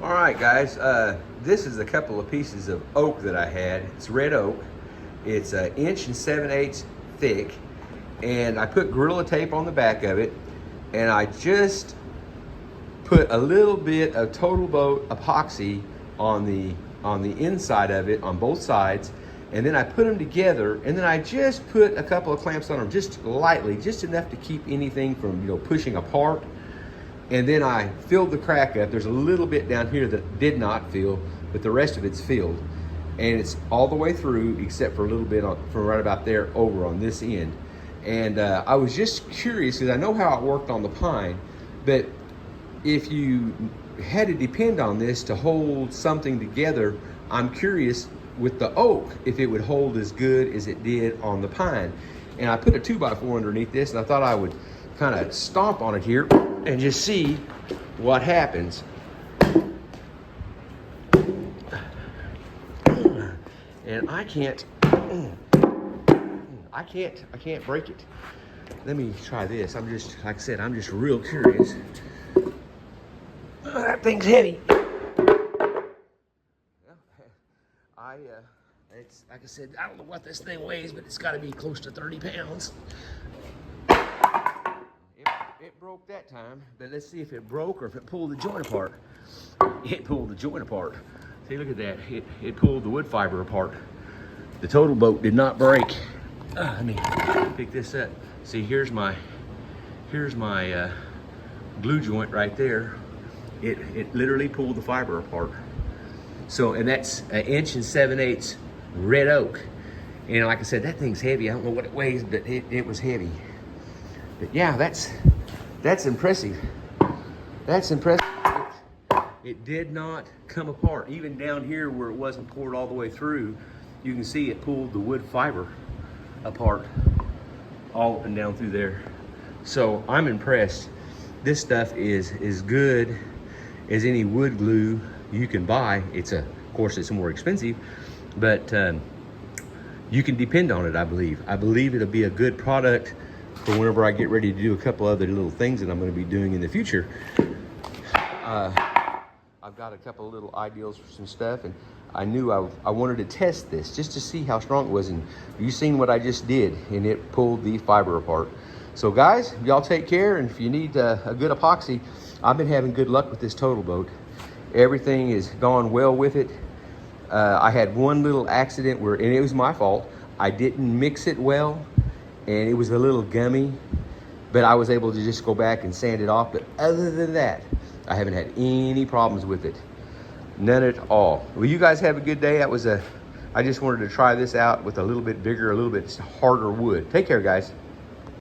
All right, guys, this is a couple of pieces of oak that I had. It's red oak. It's an 1.7 thick, and I put Gorilla Tape on the back of it, and I just put a little bit of Total Boat epoxy on the inside of it on both sides, and then I put them together, and then I just put a couple of clamps on them, just lightly, just enough to keep anything from pushing apart. And then I filled the crack up. There's a little bit down here that did not fill, but the rest of it's filled. And it's all the way through except for a little bit from right about there over on this end. And I was just curious because I know how it worked on the pine, but if you had to depend on this to hold something together, I'm curious with the oak if it would hold as good as it did on the pine. And I put a 2x4 underneath this, and I thought I would kind of stomp on it here and just see what happens. And I can't break it. Let me try this. I'm just, like I said, I'm just real curious. That thing's heavy. It's like I said, I don't know what this thing weighs, but it's got to be close to 30 pounds. It broke that time, but let's see if it broke or if it pulled the joint apart. It pulled the joint apart. See, look at that. It pulled the wood fiber apart. The Total Boat did not break. Let me pick this up. See, here's my glue joint right there. It literally pulled the fiber apart. So, and that's an 1.7 red oak. And like I said, that thing's heavy. I don't know what it weighs, but it was heavy. But yeah, that's impressive. That's impressive. It did not come apart. Even down here where it wasn't poured all the way through, you can see it pulled the wood fiber apart all up and down through there. So I'm impressed. This stuff is as good as any wood glue you can buy. Of course, it's more expensive, but you can depend on it, I believe. I believe it'll be a good product for whenever I get ready to do a couple other little things that I'm going to be doing in the future. I've got a couple of little ideas for some stuff, and I knew I wanted to test this just to see how strong it was, and you seen what I just did, and it pulled the fiber apart. So guys, y'all take care, and if you need a good epoxy, I've been having good luck with this Total Boat. Everything is gone well with it. I had one little accident and it was my fault. I didn't mix it well, and it was a little gummy, but I was able to just go back and sand it off. But other than that, I haven't had any problems with it. None at all. Well, you guys have a good day. I just wanted to try this out with a little bit bigger, a little bit harder wood. Take care, guys.